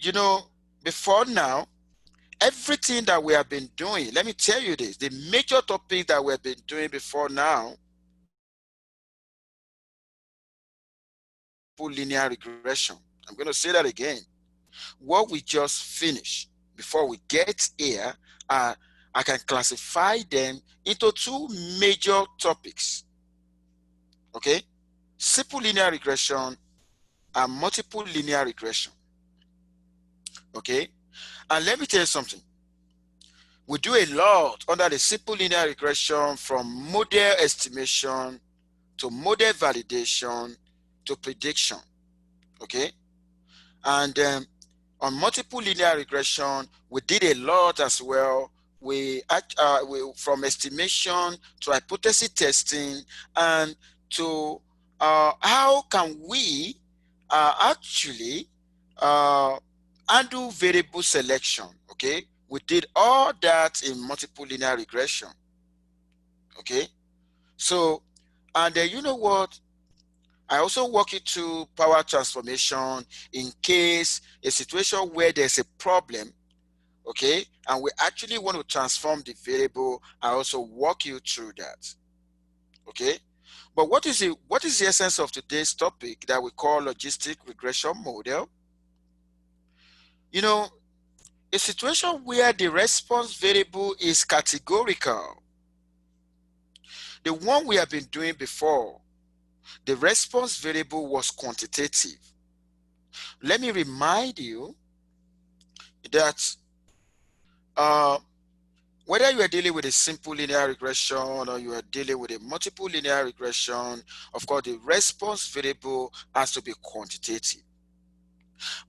you know, before now, everything that we have been doing, let me tell you this, the major topic that we have been doing before now, linear regression. I'm going to say that again. What we just finished before we get here, I can classify them into two major topics. Okay? Simple linear regression and multiple linear regression. Okay? And let me tell you something. We do a lot under the simple linear regression, from model estimation to model validation to prediction. Okay? And on multiple linear regression, we did a lot as well. We from estimation to hypothesis testing, and to how can we actually undo variable selection. Okay, we did all that in multiple linear regression. Okay, so, and you know what, I also walk you through power transformation in case a situation where there's a problem, okay, and we actually want to transform the variable. I also walk you through that. Okay, but what is the essence of today's topic that we call logistic regression model? You know, a situation where the response variable is categorical. The one we have been doing before, the response variable was quantitative. Let me remind you that whether you are dealing with a simple linear regression or you are dealing with a multiple linear regression, of course, the response variable has to be quantitative.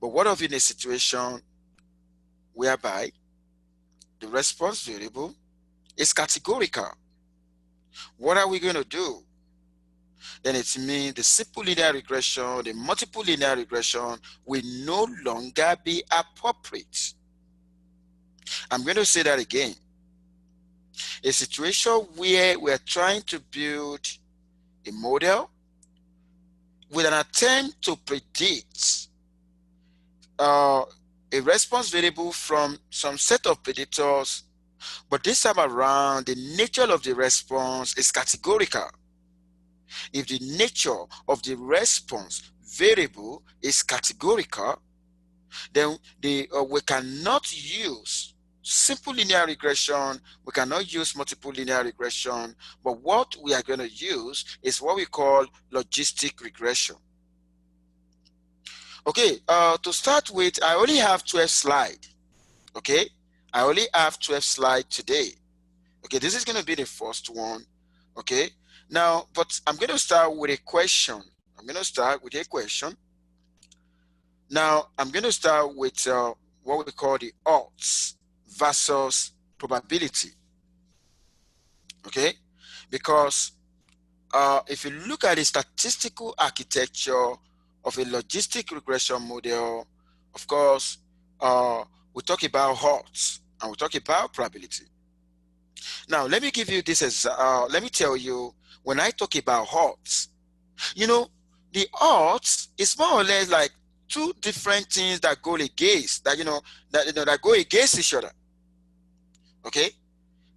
But what if in a situation whereby the response variable is categorical? What are we going to do? Then it means the simple linear regression, the multiple linear regression will no longer be appropriate. I'm going to say that again. A situation where we're trying to build a model with an attempt to predict a response variable from some set of predictors, but this time around, the nature of the response is categorical. If the nature of the response variable is categorical, then we cannot use simple linear regression, we cannot use multiple linear regression, but what we are going to use is what we call logistic regression. Okay, to start with, I only have 12 slides. Okay, I only have 12 slides today. Okay, this is going to be the first one. Okay, now, but I'm going to start with a question. I'm going to start with a question. Now, I'm going to start with what we call the odds versus probability. Okay, because if you look at the statistical architecture of a logistic regression model, of course, we talk about odds and we talk about probability. Now, let me give you this as, let me tell you, when I talk about odds, you know, the odds is more or less like two different things that go against, that go against each other. Okay?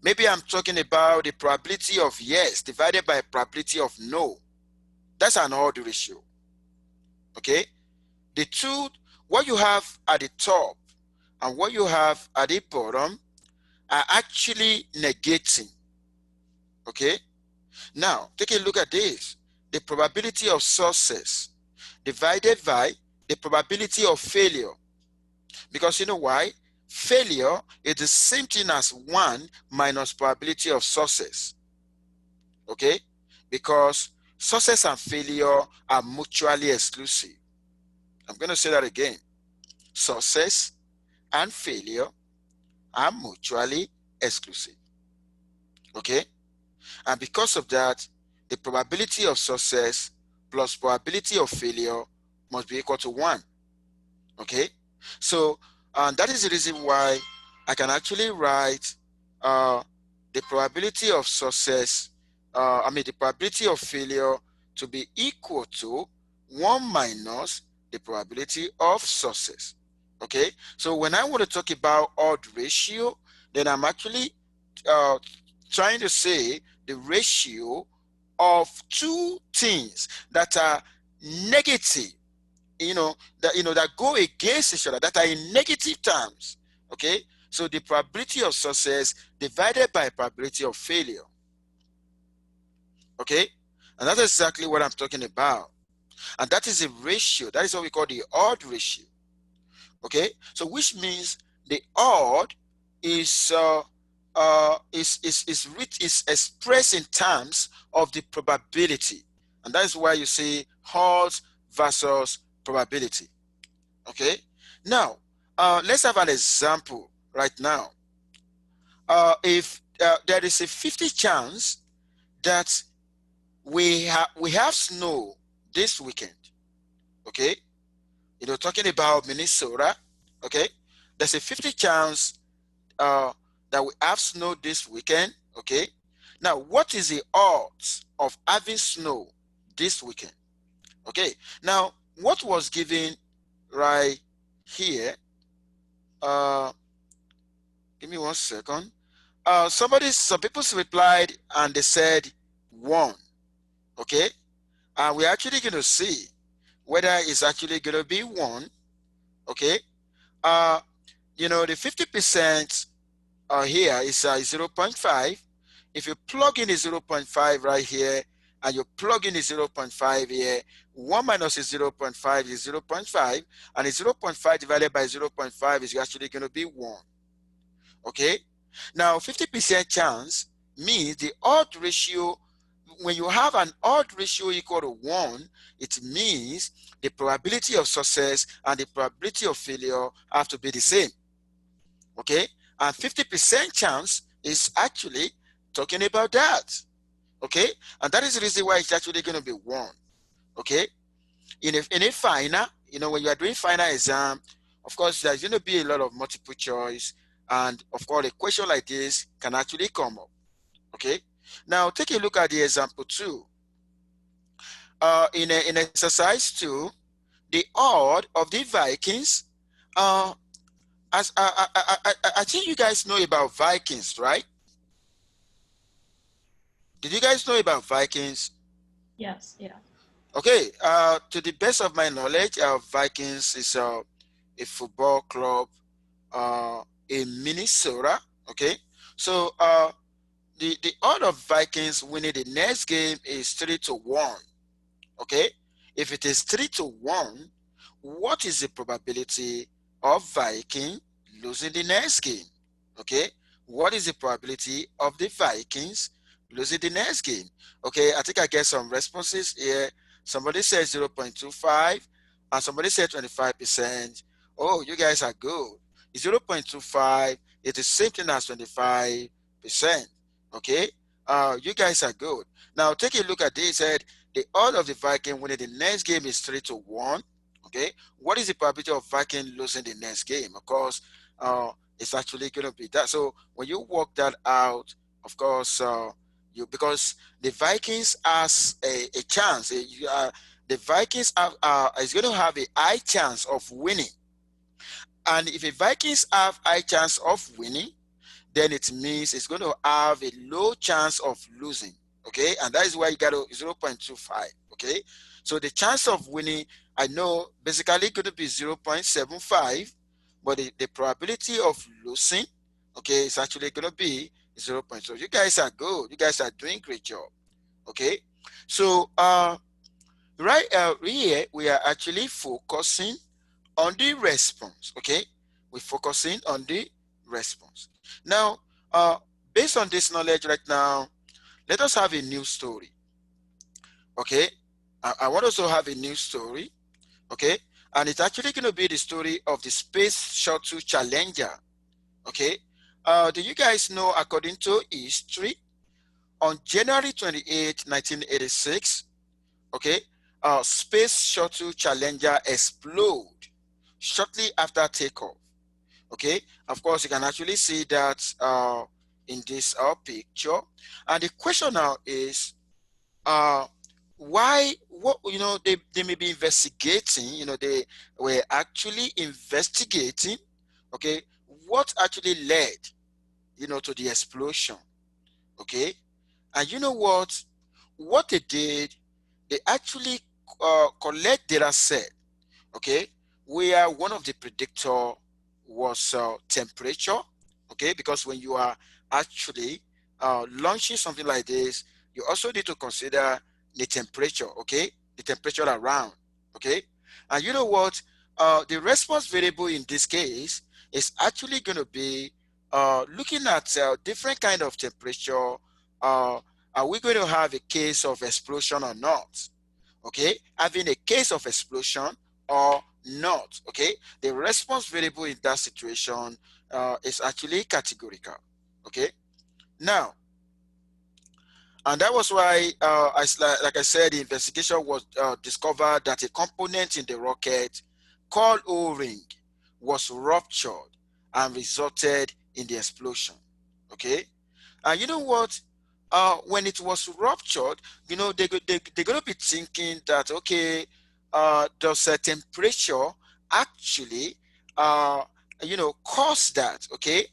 Maybe I'm talking about the probability of yes divided by probability of no. That's an odd ratio. Okay? The two, what you have at the top and what you have at the bottom are actually negating. Okay? Now, take a look at this. The probability of success divided by the probability of failure. Because you know why? Failure is the same thing as 1 minus probability of success. Okay? Because success and failure are mutually exclusive. I'm going to say that again. Success and failure are mutually exclusive. Okay? And because of that, the probability of success plus probability of failure must be equal to 1. Okay? So that is the reason why I can actually write the probability of success, the probability of failure to be equal to 1 minus the probability of success. Okay, so when I want to talk about odd ratio, then I'm actually uh, trying to say the ratio of two things that are negative, that go against each other, that are in negative terms. Okay, so the probability of success divided by probability of failure. Okay, and that's exactly what I'm talking about, and that is a ratio. That is what we call the odd ratio. Okay, so which means the odd is is expressed in terms of the probability, and that is why you see odds versus probability. Okay, now let's have an example right now. If there is a 50 chance that we have snow this weekend, okay, talking about Minnesota, okay, there's a 50 chance that we have snow this weekend, okay. Now, what is the odds of having snow this weekend? Okay, now what was given right here, uh give me 1 second. Some people replied and they said 1, okay, and we're actually going to see whether it's actually going to be 1, okay. uh the 50% here is 0.5. If you plug in a 0.5 right here and you plug in a 0.5 here, 1 minus a 0.5 is 0.5, and a 0.5 divided by 0.5 is actually going to be 1. Okay, now 50% chance means the odd ratio. When you have an odd ratio equal to 1, it means the probability of success and the probability of failure have to be the same. Okay, and 50% chance is actually talking about that. Okay, and that is the reason why it's actually going to be 1. Okay, in a final, when you are doing final exam, of course there's going to be a lot of multiple choice, and of course a question like this can actually come up. Okay, now take a look at the example 2. In exercise 2, the odd of the Vikings, as I think you guys know about Vikings, right? Did you guys know about Vikings? Yes, yeah. Okay, to the best of my knowledge, Vikings is a football club in Minnesota. Okay, so the odds of Vikings winning the next game is 3-1. Okay, if it is 3-1, what is the probability of Viking losing the next game? Okay, what is the probability of the Vikings losing the next game? Okay, I think I get some responses here. Somebody said 0.25 and somebody said 25%. Oh, you guys are good. 0.25 is the same thing as 25%. Okay, you guys are good. Now take a look at this. Said the odds of the Viking winning the next game is 3-1. Okay, what is the probability of Viking losing the next game? Of course, it's actually going to be that. So when you work that out, of course, because the Vikings has a chance. The Vikings is going to have a high chance of winning, and if the Vikings have high chance of winning, then it means it's going to have a low chance of losing. Okay, and that is why you got 0.25. Okay, so the chance of winning, I know, basically going to be 0.75, but the probability of losing, okay, is actually going to be 0. So you guys are good. You guys are doing great job. Okay, so right here we are actually focusing on the response. Okay, we're focusing on the response. Now, based on this knowledge right now, let us have a new story. Okay, I want us to have a new story. Okay, and it's actually going to be the story of the Space Shuttle Challenger. Okay, do you guys know, according to history, on January 28, 1986, okay, Space Shuttle Challenger explode shortly after takeoff. Okay, of course you can actually see that in this picture, and the question now is, why, what, they may be investigating, they were actually investigating, okay, what actually led, to the explosion, okay. And you know what they did, they actually collect data set, okay, where one of the predictor was temperature, okay, because when you are actually launching something like this, you also need to consider the temperature, okay, the temperature around, okay. And you know what, the response variable in this case is actually going to be looking at different kind of temperature. Are we going to have a case of explosion or not? Okay, having a case of explosion or not. Okay, the response variable in that situation is actually categorical. Okay, now, and that was why, like I said, the investigation was discovered that a component in the rocket called O-ring was ruptured and resulted in the explosion. Okay, and you know what? When it was ruptured, they're going to be thinking that, okay, does a temperature actually, cause that? Okay,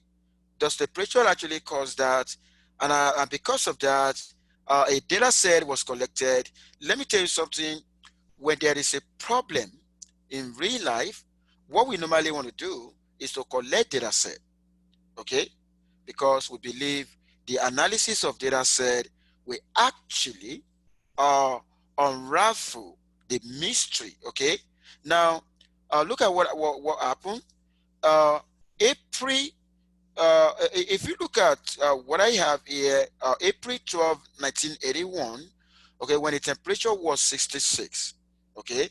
does the temperature actually cause that? And because of that, a data set was collected. Let me tell you something. When there is a problem in real life, what we normally want to do is to collect data set. Okay, because we believe the analysis of data set will actually uh, unravel the mystery. Okay, now look at what happened. Uh, April, if you look at what I have here, April 12, 1981, okay, when the temperature was 66, okay,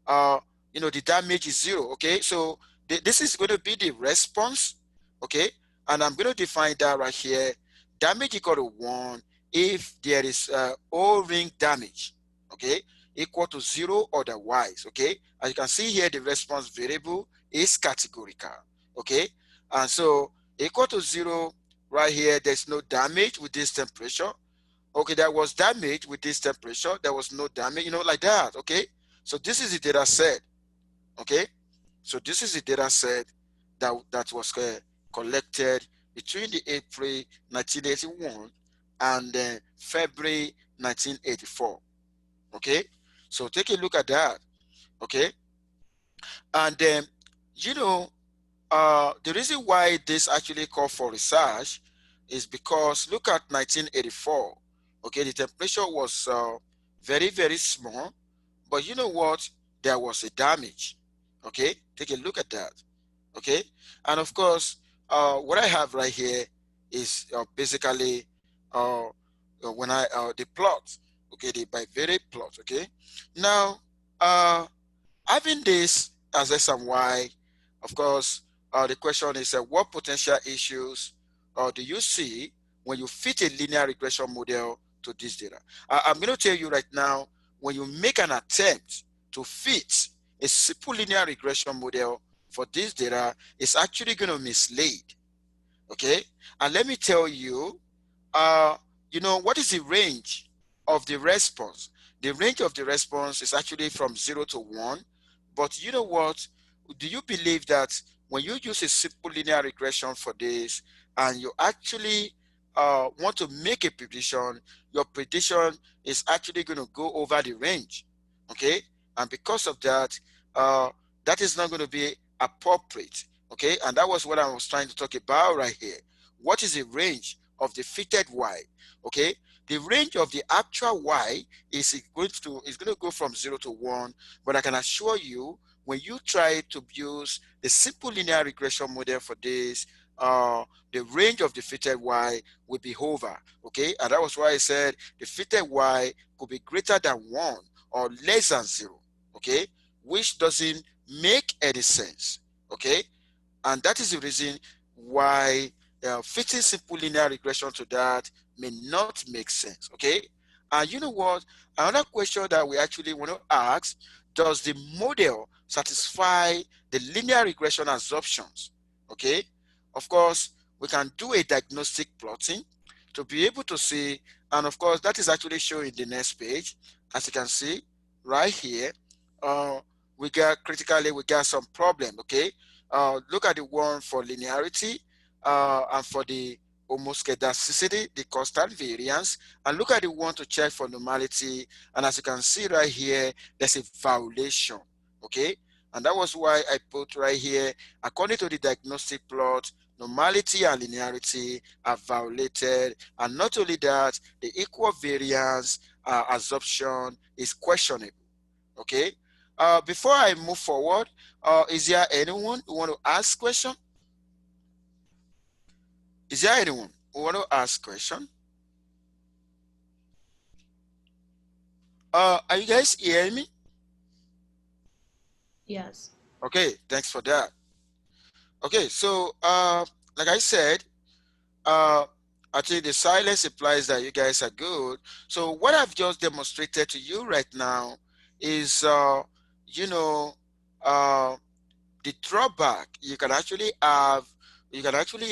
uh, the damage is 0. Okay, so this is going to be the response. Okay, and I'm going to define that right here. Damage equal to 1 if there is O-ring damage. Okay, equal to 0 otherwise. Okay, as you can see here, the response variable is categorical. Okay, and so equal to 0 right here, there's no damage with this temperature. Okay, there was damage with this temperature, there was no damage, like that. Okay, so this is the data set. Okay, so this is the data set that was collected between the April 1981 and February 1984. Okay, so take a look at that. Okay, and then you know the reason why this actually called for research is because look at 1984. Okay, the temperature was very, very small, but you know what? There was a damage. Okay, take a look at that. Okay, and of course, what I have right here is basically when I the plot. Okay, the bivariate plot. Okay, now having this as X and Y, of course, the question is what potential issues do you see when you fit a linear regression model to this data? I'm going to tell you right now, when you make an attempt to fit a simple linear regression model for this data, it's actually going to mislead. Okay, and let me tell you, uh, what is the range of the response? The range of the response is actually from 0 to 1. But you know what? Do you believe that when you use a simple linear regression for this and you actually want to make a prediction, your prediction is actually going to go over the range? Okay, and because of that, that is not going to be appropriate. Okay, and that was what I was trying to talk about right here. What is the range of the fitted Y? Okay, the range of the actual Y is going to go from 0 to 1, but I can assure you, when you try to use the simple linear regression model for this, the range of the fitted Y will be over. Okay, and that was why I said the fitted Y could be greater than 1 or less than 0. Okay, which doesn't make any sense. Okay, and that is the reason why fitting simple linear regression to that may not make sense. Okay, and you know what? Another question that we actually want to ask: does the model satisfy the linear regression assumptions? Okay, of course, we can do a diagnostic plotting to be able to see And of course, that is actually shown in the next page. As you can see right here, uh, we got some problem, okay? Look at the one for linearity and for the homoscedasticity, the constant variance, and look at the one to check for normality. And as you can see right here, there's a violation, okay? And that was why I put right here, according to the diagnostic plot, normality and linearity are violated. And not only that, the equal variance assumption is questionable. Okay. Before I move forward, is there anyone who want to ask question? Is there anyone who want to ask question? Are you guys hearing me? Yes. Okay, thanks for that. Okay, so like I said, uh, I think the silence implies that you guys are good. So what I've just demonstrated to you right now is, you know, uh, the drawback you can actually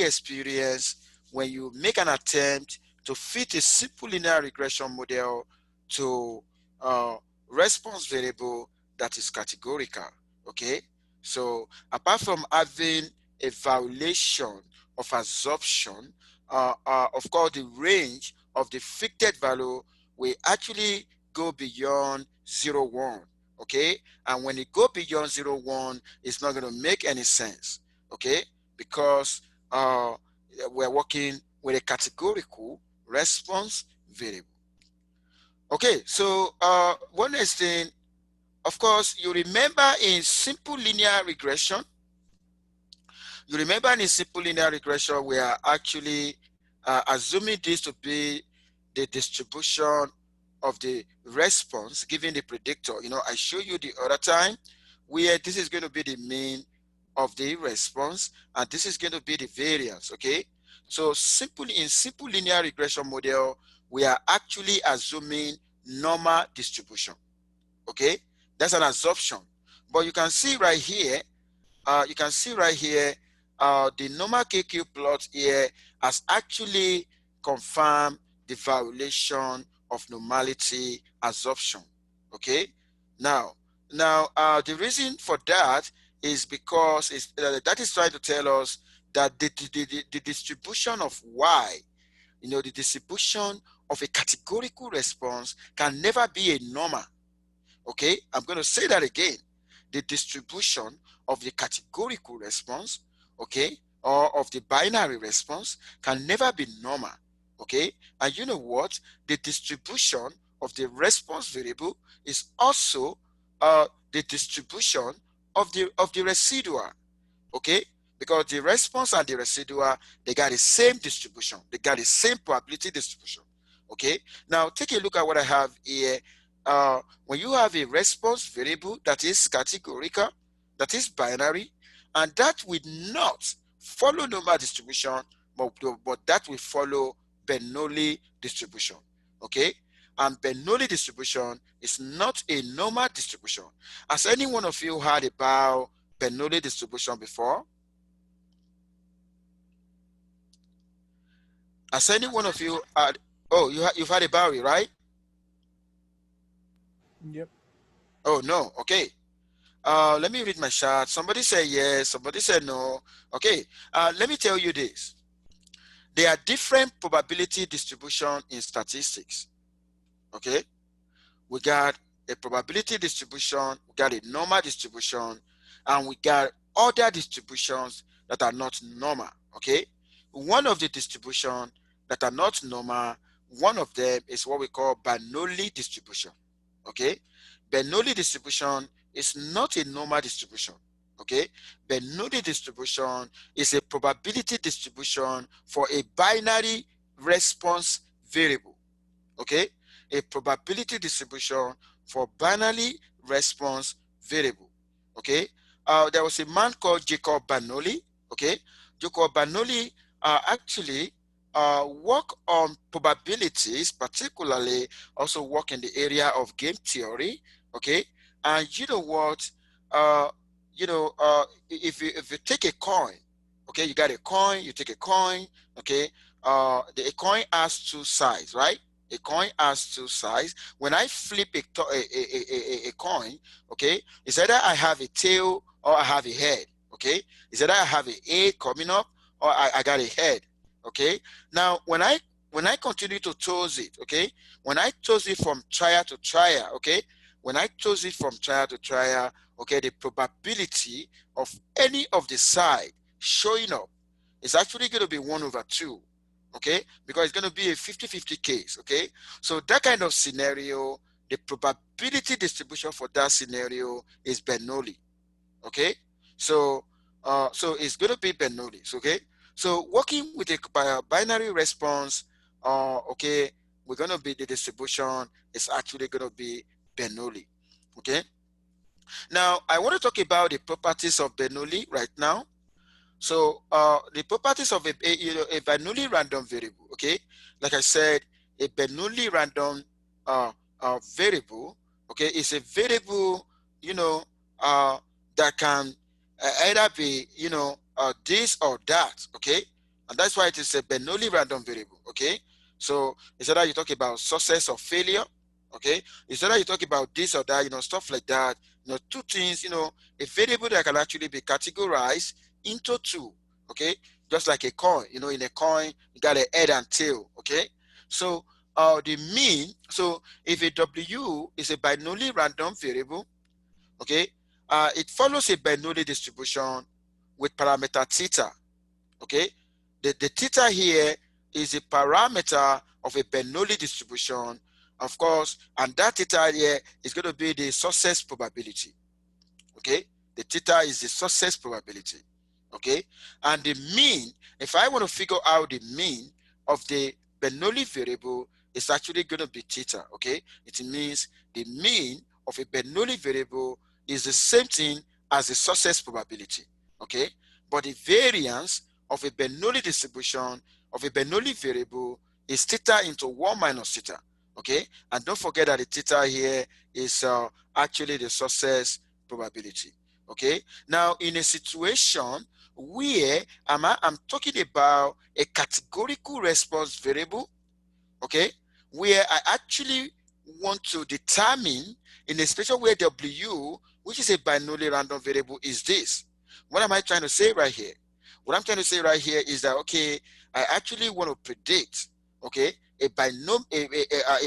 experience when you make an attempt to fit a simple linear regression model to a response variable that is categorical. Okay, so apart from having a violation of assumption, of course the range of the fitted value will actually go beyond 0, 1. Okay, and when it go beyond 0, 1, it's not going to make any sense. Okay, because uh, we're working with a categorical response variable. Okay, so one next thing, of course, you remember in simple linear regression, we are actually assuming this to be the distribution of the response given the predictor. I show you the other time where this is going to be the mean of the response and this is going to be the variance. Okay, so in simple linear regression model, we are actually assuming normal distribution. Okay, that's an assumption, but you can see right here, the normal KQ plot here has actually confirmed the violation of normality assumption. Okay, now, the reason for that is because that is trying to tell us that the distribution of Y, the distribution of a categorical response can never be a normal. Okay, I'm going to say that again. The distribution of the categorical response, okay, or of the binary response can never be normal. Okay, and you know what? The distribution of the response variable is also the distribution of the residual. Okay, because the response and the residual, they got the same distribution, they got the same probability distribution. Okay, now take a look at what I have here. When you have a response variable that is categorical, that is binary, and that will not follow normal distribution, but that will follow Bernoulli distribution. Okay, and Bernoulli distribution is not a normal distribution. Has any one of you heard about Bernoulli distribution before? Has any one of you had? Oh, you've had about it, right? Yep. Oh no. Okay. Let me read my chart. Somebody said yes. Somebody said no. Okay. Let me tell you this. There are different probability distribution in statistics. Okay. We got a probability distribution. We got a normal distribution, and we got other distributions that are not normal. Okay. One of the distribution that are not normal, one of them is what we call Bernoulli distribution. Okay, Bernoulli distribution is not a normal distribution. Okay, Bernoulli distribution is a probability distribution for a binary response variable. Okay, a probability distribution for binary response variable. Okay, there was a man called Jacob Bernoulli. Okay, Jacob Bernoulli actually work on probabilities, particularly also work in the area of game theory. Okay, and you know what? Uh, if you take a coin, okay, you got a coin, you take a coin. Okay, the a coin has two sides, right? A coin has two sides. When I flip a coin, okay, it's either I have a tail or I have a head, okay? It's either I have a head coming up or I got a head, okay? Now, when I continue to toss it, okay, when I toss it from trial to trial, okay, when I toss it from trial to trial, okay, the probability of any of the side showing up is actually going to be 1/2, okay, because it's going to be a 50-50 case, okay. So that kind of scenario, the probability distribution for that scenario is Bernoulli, okay. So so it's going to be Bernoulli, okay. So working with a binary response, okay, we're going to be, the distribution is actually going to be Bernoulli, okay. Now I want to talk about the properties of Bernoulli right now. So the properties of a Bernoulli random variable, okay? Like I said, a Bernoulli random variable, okay, is a variable, you know, that can either be, this or that, okay? And that's why it is a Bernoulli random variable, okay? So it's either you talk about success or failure, okay? It's either you talk about this or that, stuff like that. Two things, a variable that can actually be categorized into two, okay, just like a coin. In a coin you got a head and tail, okay. So the mean, so if a W is a Bernoulli random variable, okay, it follows a Bernoulli distribution with parameter theta, okay. The theta here is a parameter of a Bernoulli distribution, of course, and that theta here is going to be the success probability, okay. The theta is the success probability, okay. And the mean, if I want to figure out the mean of the Bernoulli variable, it's actually going to be theta, okay. It means the mean of a Bernoulli variable is the same thing as the success probability, okay. But the variance of a Bernoulli distribution of a Bernoulli variable is theta into 1 minus theta, okay. And don't forget that the theta here is actually the success probability, okay. Now in a situation where I'm talking about a categorical response variable, okay, where I actually want to determine, in a situation where W, which is a Bernoulli random variable, is this. What am I trying to say right here? What I'm trying to say right here is that, okay, I actually want to predict, okay, a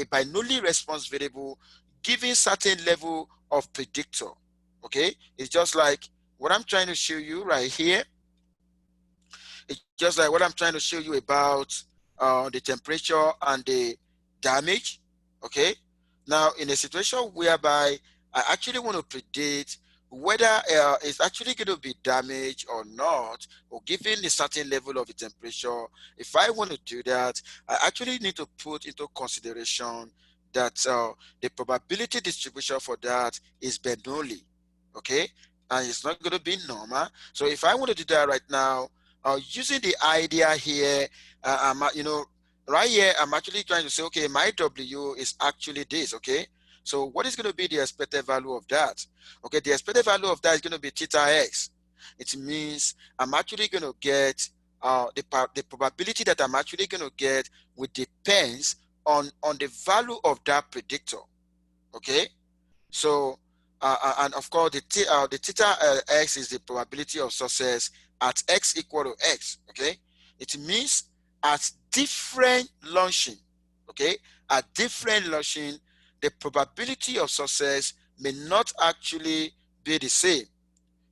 Bernoulli response variable given certain level of predictor, okay. It's just like what I'm trying to show you right here. It's just like what I'm trying to show you about the temperature and the damage, okay. Now in a situation whereby I actually want to predict whether it's actually going to be damaged or not, or given a certain level of the temperature, if I want to do that, I actually need to put into consideration that the probability distribution for that is Bernoulli, okay, and it's not going to be normal. So if I want to do that right now, using the idea here, right here, I'm actually trying to say, okay, my W is actually this, okay? So what is going to be the expected value of that? Okay, the expected value of that is going to be theta x. It means I'm actually going to get the probability that I'm actually going to get will depends on the value of that predictor, okay? So, and of course, the theta x is the probability of success at x equal to x, okay? It means at different launching, okay? At different launching, the probability of success may not actually be the same,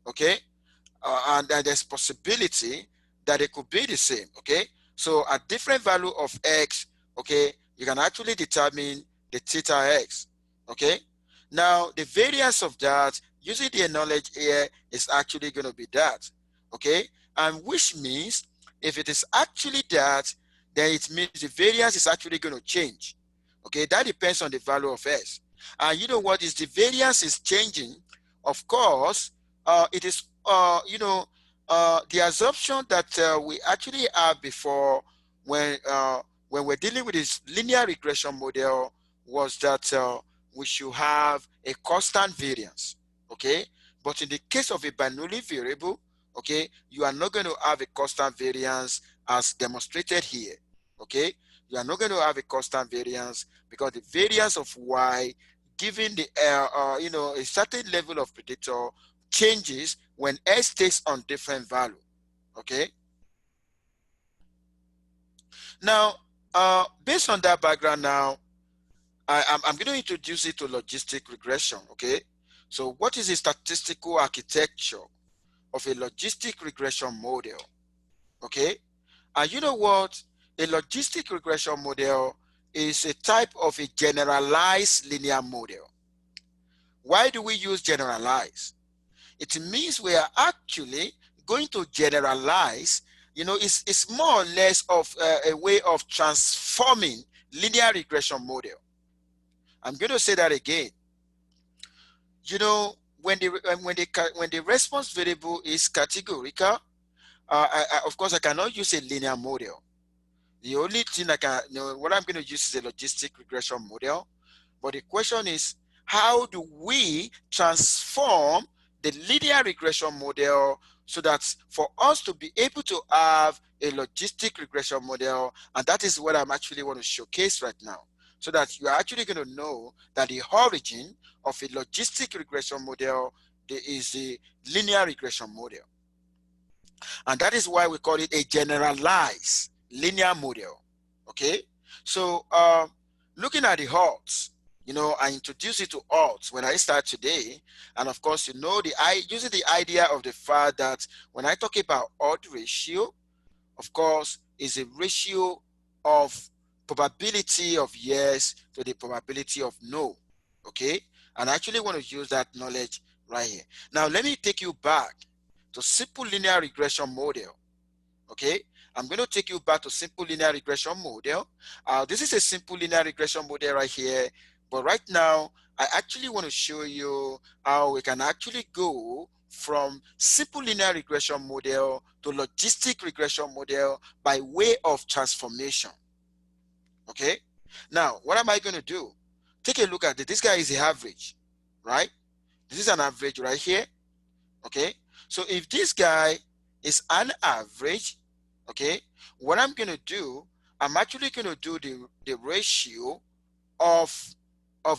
okay? And there's possibility that it could be the same, okay? So at different value of x, okay, you can actually determine the theta x, okay? Now, the variance of that, using the knowledge here, is actually going to be that, okay? And which means if it is actually that, then it means the variance is actually going to change, okay? That depends on the value of s. And you know what is the variance is changing? Of course, it is, the assumption that we actually have before when we're dealing with this linear regression model was that we should have a constant variance, okay? But in the case of a Bernoulli variable, okay, you are not going to have a constant variance as demonstrated here, okay? You are not going to have a constant variance, because the variance of y given the a certain level of predictor changes when s takes on different value. Okay. Now, based on that background, now I'm going to introduce it to logistic regression. Okay. So, what is the statistical architecture of a logistic regression model? Okay. And you know what? A logistic regression model is a type of a generalized linear model. Why do we use generalize? It means we are actually going to generalize, it's more or less of a way of transforming linear regression model. I'm going to say that again. When the response variable is categorical, of course, I cannot use a linear model. The only thing what I'm going to use is a logistic regression model. But the question is, how do we transform the linear regression model so that for us to be able to have a logistic regression model? And that is what I'm actually want to showcase right now, so that you're actually going to know that the origin of a logistic regression model is a linear regression model. And that is why we call it a generalized linear model. Okay. So looking at the odds, I introduce it to odds when I start today. And of course, using the idea of the fact that when I talk about odd ratio, of course, is a ratio of probability of yes to the probability of no. Okay. And I actually want to use that knowledge right here. Now, let me take you back to simple linear regression model. Okay, I'm going to take you back to simple linear regression model. This is a simple linear regression model right here, but right now I actually want to show you how we can actually go from simple linear regression model to logistic regression model by way of transformation. Okay, now what am I going to do? Take a look at it. This guy is the average, right? This is an average right here. Okay, so if this guy is an average, okay, what I'm going to do, I'm actually going to do the ratio of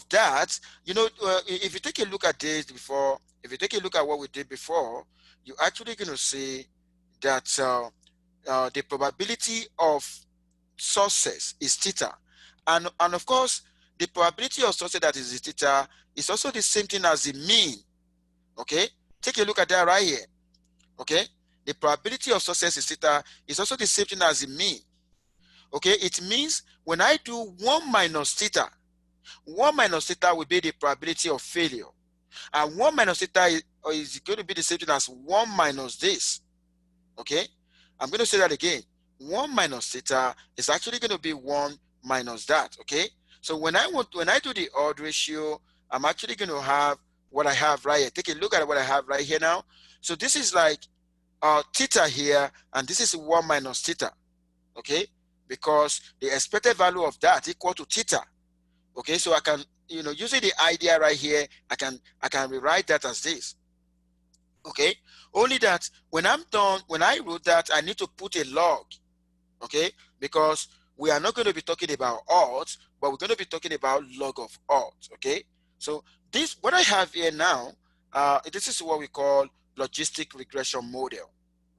that. If you take a look at this before, if you take a look at what we did before, you're actually going to see that the probability of success is theta, and of course the probability of success that is theta is also the same thing as the mean. Okay, take a look at that right here. Okay, the probability of success is theta is also the same thing as the mean. Okay, it means when I do 1 minus theta, 1 minus theta will be the probability of failure, and 1 minus theta is going to be the same thing as 1 minus this. Okay, I'm going to say that again. 1 minus theta is actually going to be 1 minus that. Okay, so when I do the odd ratio, I'm actually going to have what I have right here. Take a look at what I have right here now. So this is like theta here, and this is 1 minus theta. Okay, because the expected value of that equal to theta. Okay, so I can, using the idea right here, I can rewrite that as this. Okay, only that when I'm done, when I wrote that, I need to put a log. Okay, because we are not going to be talking about odds, but we're going to be talking about log of odds. Okay, so this, what I have here now, this is what we call logistic regression model.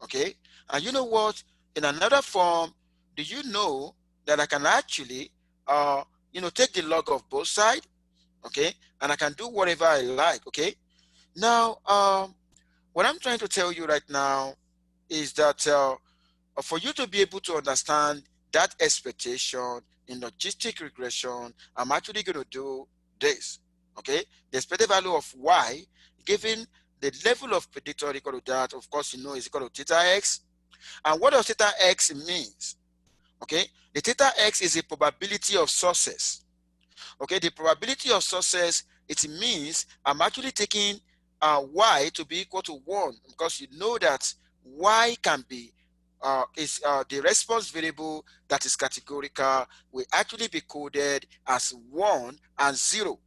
Okay, and you know what, in another form, do you know that I can actually take the log of both sides? Okay, and I can do whatever I like. Okay, now what I'm trying to tell you right now is that for you to be able to understand that expectation in logistic regression, I'm actually going to do this. Okay, the expected value of y given the level of predictor equal to that, of course, is equal to theta x. And what does theta x means? Okay, the theta x is a probability of success. Okay, the probability of success, it means I'm actually taking y to be equal to 1, because you know that y can be the response variable that is categorical will actually be coded as 1 and 0.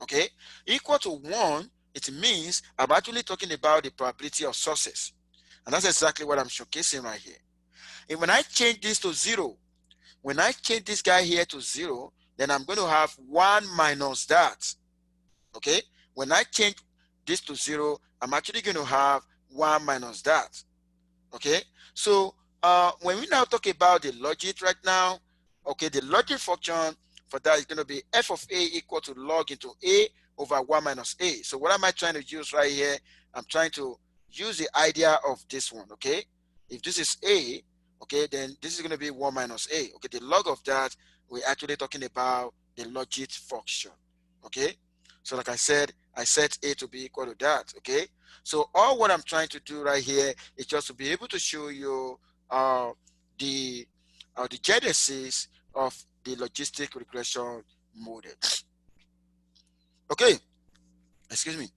Okay, equal to 1, it means I'm actually talking about the probability of success, and that's exactly what I'm showcasing right here. And when I change this to 0, When I change this guy here to 0, then I'm going to have 1 minus that. Okay? When I change this to 0, I'm actually going to have 1 minus that. Okay? So when we now talk about the logit right now, okay, the logit function for that is going to be f of a equal to log into a over 1 minus a. So what am I trying to use right here? I'm trying to use the idea of this one, okay? If this is a, okay, then this is going to be 1 minus a. Okay, the log of that, we're actually talking about the logit function, okay? So like I said, I set a to be equal to that, okay? So all what I'm trying to do right here is just to be able to show you the genesis of the logistic regression model. Okay, excuse me.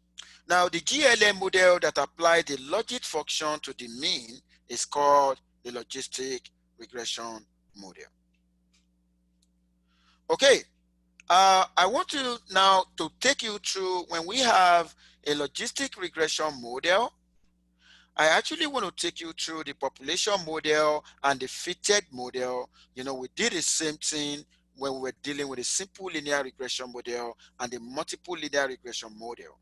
Now the GLM model that applies the logit function to the mean is called the logistic regression model. Okay, I want to now to take you through when we have a logistic regression model. I actually want to take you through the population model and the fitted model. You know, we did the same thing when we were dealing with a simple linear regression model and the multiple linear regression model.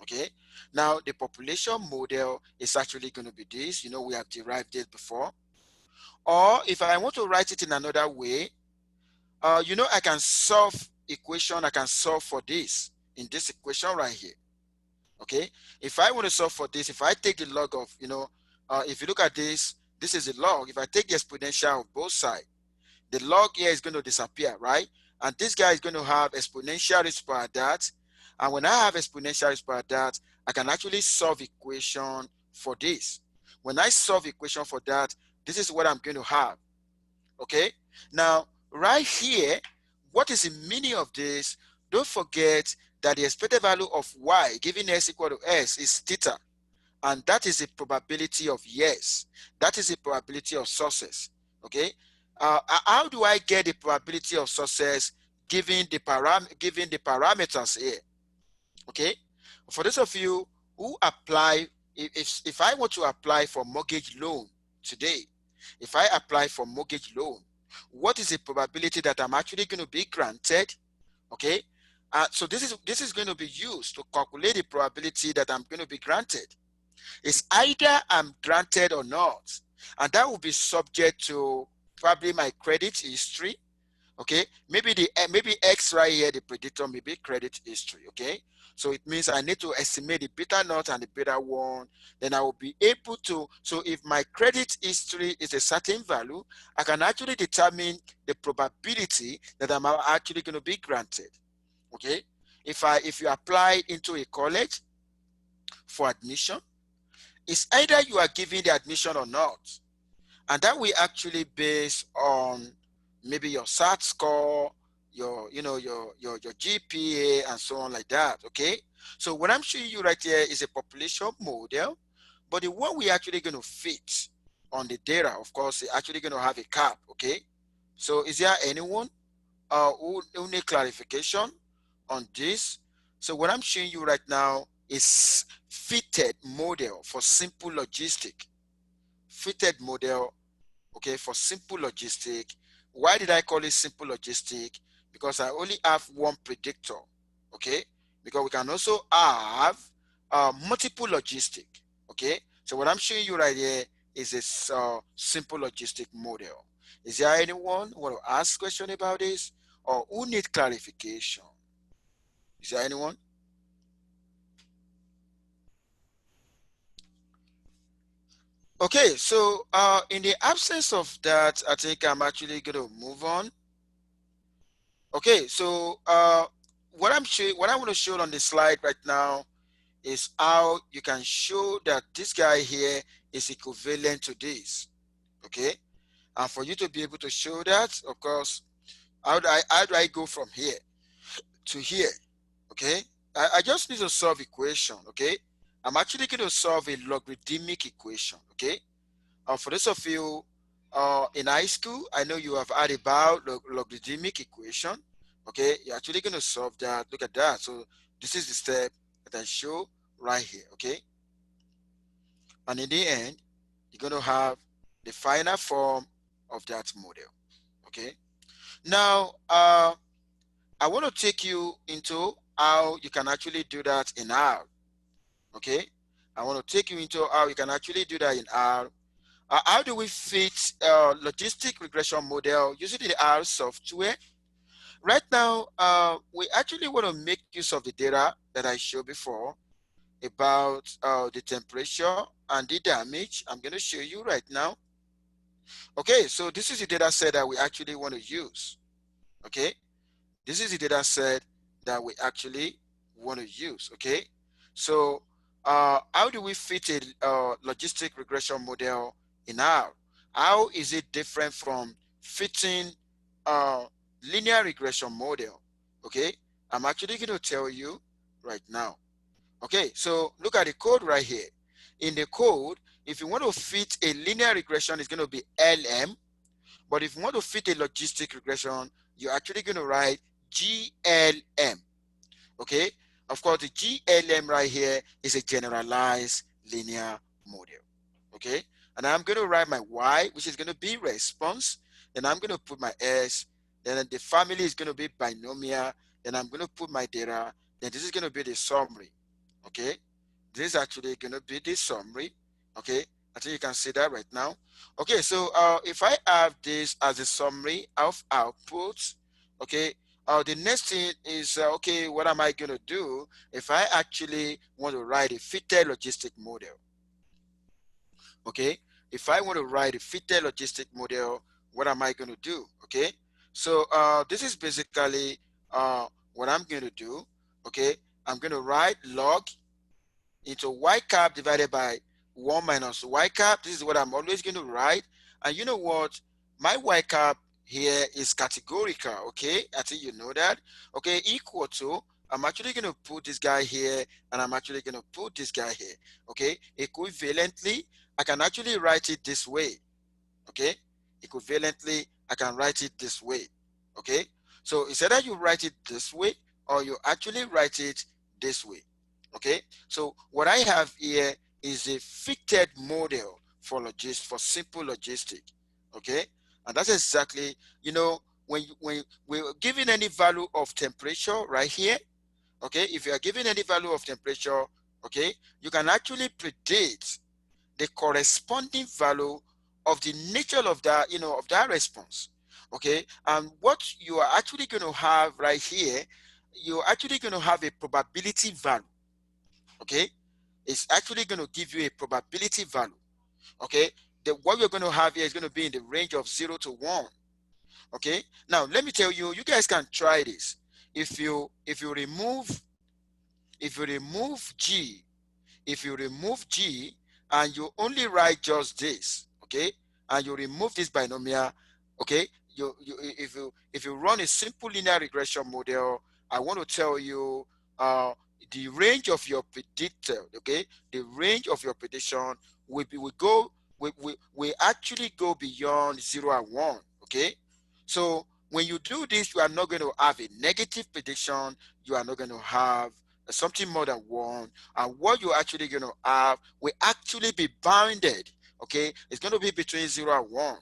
Okay, now the population model is actually going to be this. You know, we have derived it before. Or if I want to write it in another way, you know, I can solve equation, I can solve for this in this equation right here. Okay, if I want to solve for this, if I take the log of, you know, if you look at this, this is the log. If I take the exponential of both sides, the log here is going to disappear, right? And this guy is going to have exponential raised by that. And when I have exponential raised by that, I can actually solve equation for this. When I solve equation for that, this is what I'm going to have. Okay, now right here, what is the meaning of this? Don't forget that the expected value of y given s equal to s is theta, and that is the probability of yes. That is the probability of success. Okay, how do I get the probability of success given the parameters here? Okay, for those of you who apply, if I want to apply for mortgage loan today, if I apply for mortgage loan, what is the probability that I'm actually going to be granted? Okay, so this is going to be used to calculate the probability that I'm going to be granted. It's either I'm granted or not, and that will be subject to probably my credit history. Okay, maybe X right here, the predictor may be credit history. Okay, so it means I need to estimate the beta naught and the beta 1. Then I will be able to, so if my credit history is a certain value, I can actually determine the probability that I'm actually going to be granted. Okay, if you apply into a college for admission, it's either you are giving the admission or not. And that will actually based on maybe your SAT score, your GPA, and so on like that. Okay, so what I'm showing you right here is a population model, but the one we actually going to fit on the data, of course, is actually going to have a cap. Okay, so is there anyone who need clarification on this? So what I'm showing you right now is fitted model for simple logistic. Fitted model, okay, for simple logistic. Why did I call it simple logistic? Because I only have one predictor, okay? Because we can also have multiple logistic, okay? So what I'm showing you right here is a simple logistic model. Is there anyone who want to ask question about this or who need clarification? Is there anyone? Okay, so in the absence of that, I think I'm actually going to move on. Okay, so what I want to show on the slide right now is how you can show that this guy here is equivalent to this. Okay, and for you to be able to show that, of course, how do I go from here to here? Okay, I just need to solve equation. Okay, I'm actually going to solve a logarithmic equation. Okay, for those of you in high school, I know you have heard about logarithmic equation. Okay, you're actually going to solve that. Look at that. So this is the step that I show right here. Okay, and in the end, you're going to have the final form of that model. Okay. Now, I want to take you into how you can actually do that in R. Okay. I want to take you into how you can actually do that in R. How do we fit logistic regression model using the R software? Right now, we actually want to make use of the data that I showed before about the temperature and the damage. I'm going to show you right now. Okay, so this is the data set that we actually want to use. Okay, this is the data set that we actually want to use. Okay, so how do we fit a logistic regression model in R? How is it different from fitting a linear regression model? Okay, I'm actually going to tell you right now. Okay, so look at the code right here. In the code, if you want to fit a linear regression, it's going to be LM. But if you want to fit a logistic regression, you're actually going to write GLM. Okay, of course, the GLM right here is a generalized linear model. Okay, and I'm going to write my Y, which is going to be response. Then I'm going to put my S. Then the family is going to be binomial. Then I'm going to put my data. Then this is going to be the summary. Okay, this is actually going to be the summary. Okay, I think you can see that right now. Okay, so if I have this as a summary of outputs, okay, the next thing is, okay, what am I going to do if I actually want to write a fitted logistic model? Okay, if I want to write a fitted logistic model, what am I going to do? Okay, so this is basically what I'm going to do. Okay, I'm going to write log into y cap divided by 1 minus y cap. This is what I'm always going to write. And you know what? My y cap here is categorical, okay? I think you know that. Okay, equal to, I'm actually going to put this guy here, and I'm actually going to put this guy here, okay? Equivalently, I can actually write it this way, okay? Equivalently, I can write it this way, okay? So it's either you write it this way or you actually write it this way, okay? So what I have here is a fitted model for for simple logistic, okay? And that's exactly, you know, when we're given any value of temperature right here, okay? If you are given any value of temperature, okay, you can actually predict the corresponding value of the nature of that, you know, of that response. Okay, and what you are actually going to have right here, you're actually going to have a probability value. Okay, it's actually going to give you a probability value. Okay, what you're going to have here is going to be in the range of 0 to 1. Okay, now let me tell you, you guys can try this. If you remove if you remove G and you only write just this, okay, and you remove this binomial, okay, if you run a simple linear regression model, I want to tell you the range of your predictor, okay, the range of your prediction will actually go beyond 0 and 1, okay. So when you do this, you are not going to have a negative prediction, you are not going to have something more than 1, and what you're actually going to have will actually be bounded, okay. It's going to be between 0 and 1.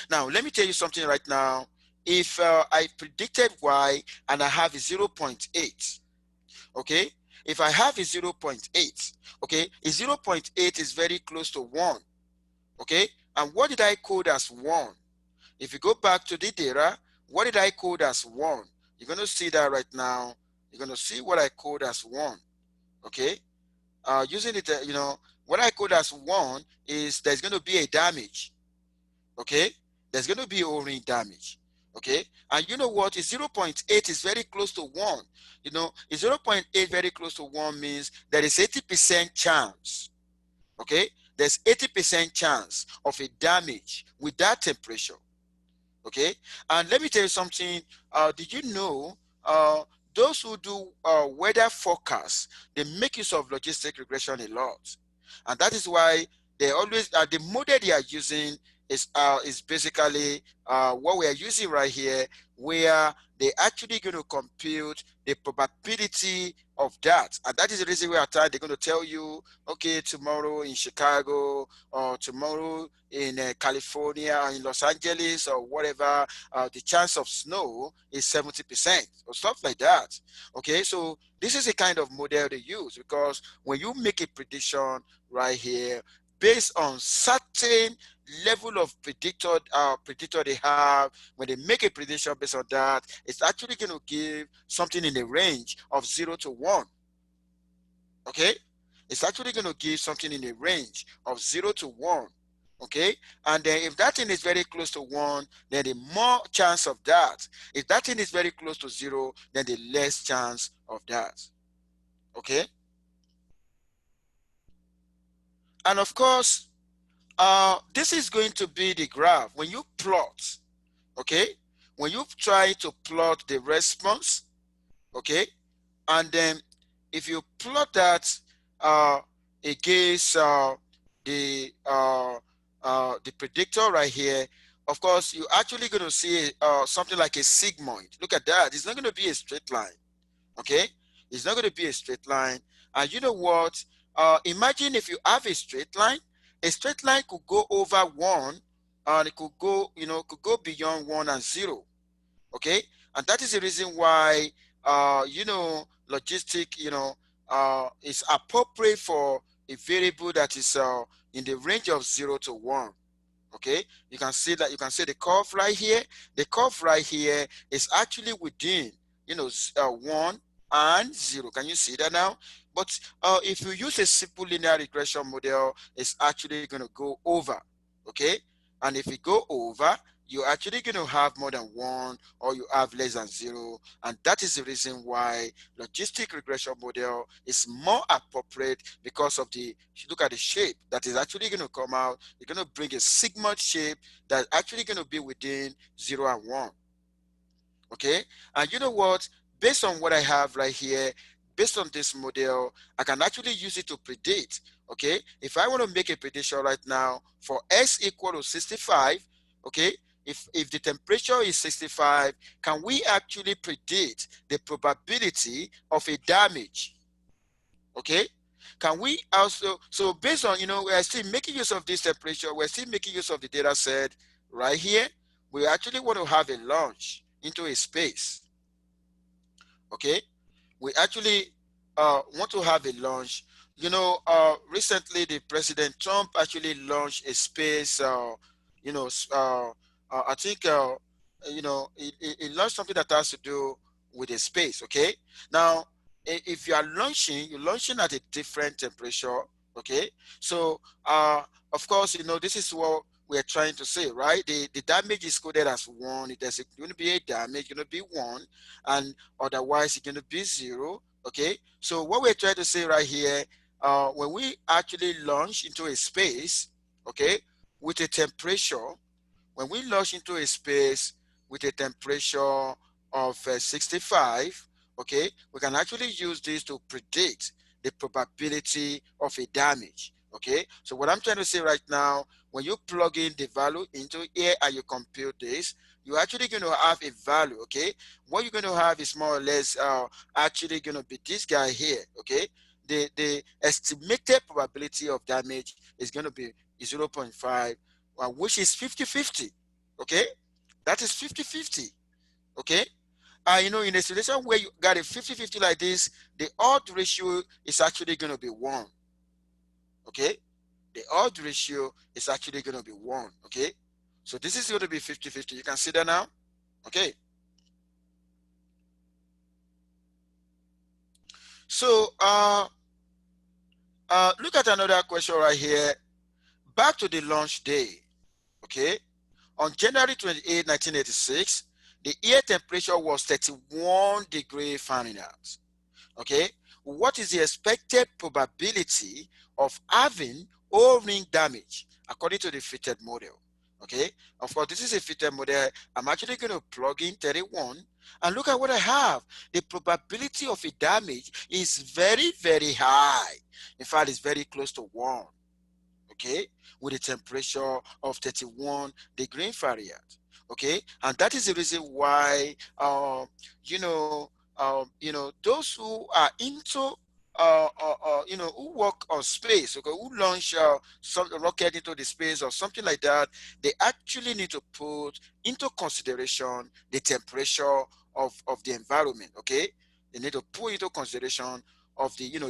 Now let me tell you something right now. If I predicted Y and I have a 0.8, okay, if I have a 0.8, okay, a 0.8 is very close to 1, okay. And what did I code as 1? If you go back to the data, what did I code as 1? You're going to see that right now. You're going to see what I code as 1, okay. Using it, you know, what I code as 1 is there's going to be a damage, okay. There's going to be O-ring damage, okay. And you know what? 0.8 is very close to 1. You know, 0.8 very close to 1 means there is 80% chance, okay. There's 80% chance of a damage with that temperature, okay. And let me tell you something. Did you know those who do weather forecasts, they make use of logistic regression a lot, and that is why they always the model they are using is basically what we are using right here, where they actually going to compute the probability of that. And that is the reason why at times they're going to tell you, okay, tomorrow in Chicago or tomorrow in California or in Los Angeles or whatever, the chance of snow is 70% or stuff like that. Okay, so this is a kind of model they use, because when you make a prediction right here based on certain level of predictor they have, when they make a prediction based on that, it's actually going to give something in a range of 0 to 1. Okay, it's actually going to give something in a range of 0 to 1. Okay, and then if that thing is very close to 1, then the more chance of that. If that thing is very close to 0, then the less chance of that. Okay, and of course, this is going to be the graph when you plot. Okay, when you try to plot the response. Okay, and then if you plot that uh, against the predictor right here, of course you're actually going to see something like a sigmoid. Look at that. It's not going to be a straight line. Okay, it's not going to be a straight line. And you know what, imagine if you have a straight line could go over 1, and it could go, could go beyond 1 and 0. Okay, and that is the reason why logistic is appropriate for a variable that is in the range of 0 to 1. Okay, you can see that, you can see the curve right here. The curve right here is actually within 1 and 0. Can you see that now? But if you use a simple linear regression model, it's actually going to go over. Okay, and if you go over, you're actually going to have more than 1, or you have less than 0. And that is the reason why logistic regression model is more appropriate, because of the, if you look at the shape that is actually going to come out, you're going to bring a sigmoid shape that's actually going to be within 0 and 1. Okay, and you know what, based on what I have right here, based on this model, I can actually use it to predict. Okay, if I want to make a prediction right now for S equal to 65, okay, if the temperature is 65, can we actually predict the probability of a damage? Okay, can we also, so based on, we're still making use of this temperature, we're still making use of the data set right here. We actually want to have a launch into a space. Okay, we actually want to have a launch. Recently the President Trump actually launched a space, you know, I think, it launched something that has to do with a space. Okay, now if you are launching, you're launching at a different temperature. Okay, so of course, this is what we're trying to say, right? The damage is coded as 1. If there's going to be a damage, going to be 1, and otherwise it's going to be 0. Okay, so what we're trying to say right here, when we actually launch into a space, okay, with a temperature, when we launch into a space with a temperature of 65, okay, we can actually use this to predict the probability of a damage. Okay, so what I'm trying to say right now, when you plug in the value into here and you compute this, you're actually going to have a value. Okay, what you're going to have is more or less actually going to be this guy here. Okay, the estimated probability of damage is going to be 0.5, which is 50-50. Okay, that is 50-50. Okay, in a situation where you got a 50-50 like this, the odd ratio is actually going to be 1. Okay, the odd ratio is actually going to be 1. Okay, so this is going to be 50-50. You can see that now. Okay, so look at another question right here. Back to the launch day. Okay, on January 28, 1986, the air temperature was 31 degrees Fahrenheit. Okay, what is the expected probability of having O-ring damage according to the fitted model? Okay, of course, this is a fitted model. I'm actually going to plug in 31 and look at what I have. The probability of a damage is very, very high. In fact, it's very close to 1. Okay, with a temperature of 31 degrees Fahrenheit. Okay, and that is the reason why, you know, those who are into who work on space, okay, who launch some rocket into the space or something like that, they actually need to put into consideration the temperature of the environment. Okay, they need to put into consideration of the air.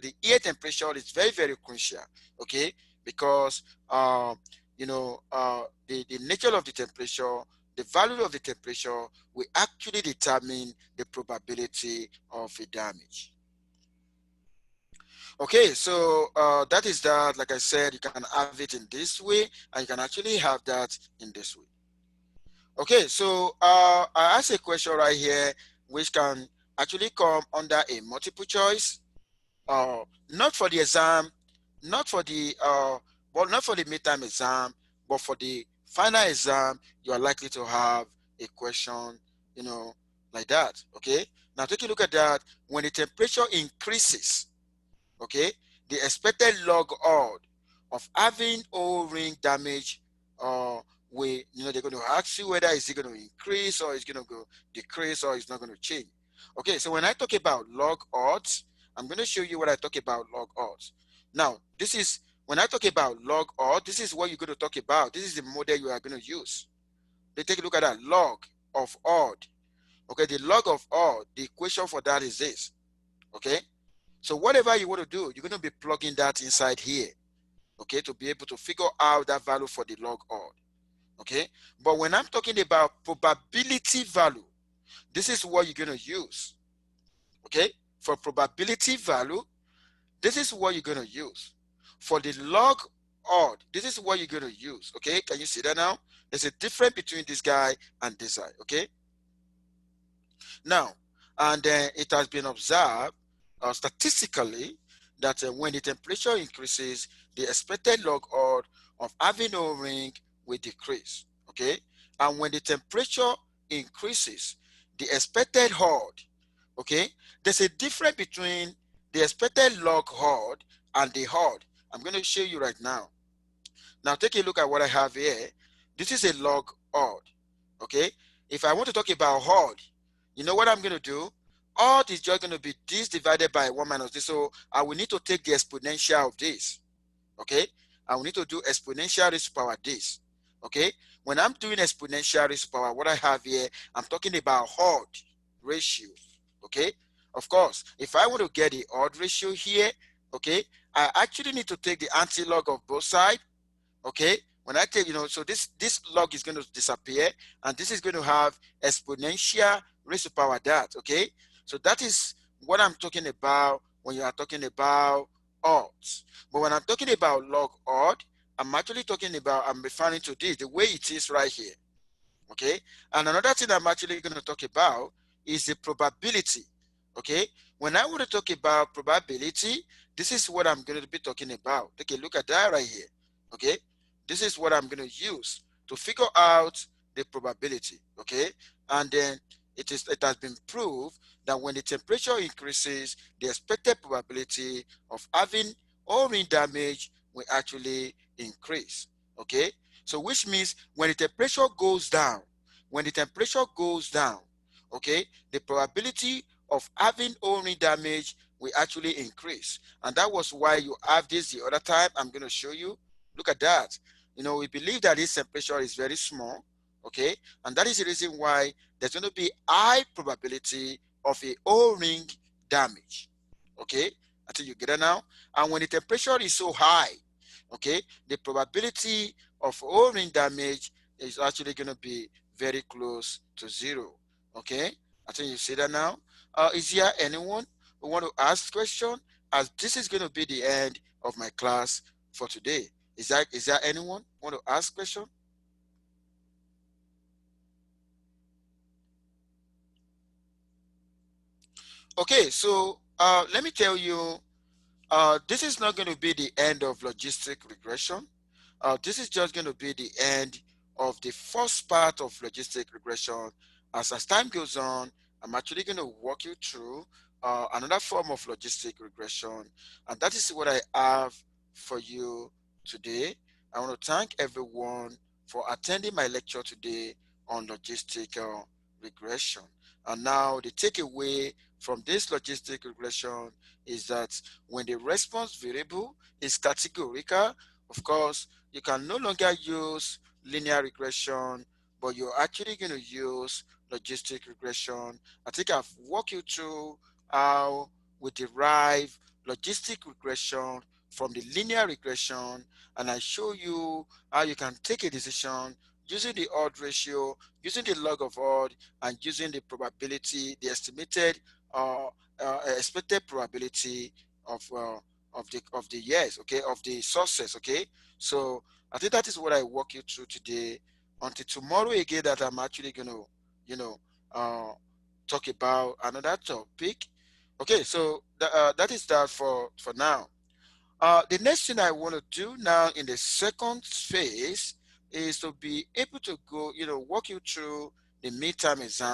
The air temperature is very, very crucial. Okay, because the nature of the temperature, the value of the temperature will actually determine the probability of a damage. Okay, so that is that. Like I said, you can have it in this way, and you can actually have that in this way. Okay, so I asked a question right here, which can actually come under a multiple choice, not for the exam, not for the not for the midterm exam, but for the final exam. You are likely to have a question, you know, like that. Okay, now take a look at that. When the temperature increases, okay, the expected log odd of having O-ring damage, uh they're going to ask you whether is it going to increase or it's going to go decrease or it's not going to change. Okay, so when I talk about log odds, I'm going to show you what I talk about log odds. Now, this is when I talk about log odd, this is what you're going to talk about. This is the model you are going to use. They take a look at that log of odd. Okay, the log of odd, the equation for that is this. Okay, so whatever you want to do, you're going to be plugging that inside here, okay, to be able to figure out that value for the log odd, okay? But when I'm talking about probability value, this is what you're going to use, okay? For probability value, this is what you're going to use. For the log odd, this is what you're going to use, okay? Can you see that now? There's a difference between this guy and this guy, okay? Now, and it has been observed statistically that when the temperature increases, the expected log odd of having O-ring will decrease. Okay, and when the temperature increases, the expected odd. Okay, there's a difference between the expected log odd and the odd. I'm going to show you right now. Now take a look at what I have here. This is a log odd. Okay, if I want to talk about odd, you know what I'm going to do? Odd is just going to be this divided by 1 minus this. So I will need to take the exponential of this. Okay, I will need to do exponential raised to power this. Okay, when I'm doing exponential raised to power, what I have here, I'm talking about odd ratio. Okay, of course, if I want to get the odd ratio here, okay, I actually need to take the anti-log of both sides. Okay, when I take, so this log is going to disappear, and this is going to have exponential raised to power that. Okay, so that is what I'm talking about when you are talking about odds. But when I'm talking about log odd, I'm referring to this the way it is right here. Okay, and another thing I'm actually going to talk about is the probability. Okay, when I want to talk about probability, this is what I'm going to be talking about. Take a look at that right here. Okay, this is what I'm going to use to figure out the probability. Okay, and then it has been proved that when the temperature increases, the expected probability of having O-ring damage will actually increase. Okay, so which means when the temperature goes down, okay, the probability of having O-ring damage will actually increase. And that was why you have this the other time. I'm going to show you. Look at that. We believe that this temperature is very small, okay? And that is the reason why there's going to be high probability of a O-ring damage, okay? I think you get it now. And when the temperature is so high, okay, the probability of O-ring damage is actually going to be very close to zero, okay? I think you see that now. Is there anyone who want to ask question? As this is going to be the end of my class for today. Is there anyone want to ask question? Okay, so let me tell you, this is not going to be the end of logistic regression. This is just going to be the end of the first part of logistic regression. As time goes on, I'm actually going to walk you through another form of logistic regression, and that is what I have for you today. I want to thank everyone for attending my lecture today on logistic regression. And now the takeaway from this logistic regression is that when the response variable is categorical, of course, you can no longer use linear regression, but you're actually going to use logistic regression. I think I've walked you through how we derive logistic regression from the linear regression, and I show you how you can take a decision using the odd ratio, using the log of odd, and using the probability, the estimated expected probability of the yes, okay, of the success, okay. So I think that is what I walk you through today. Until tomorrow again, that I'm actually gonna, you know, uh, talk about another topic. Okay, so that is that for now. The next thing I want to do now in the second phase is to be able to go, walk you through the midterm exam.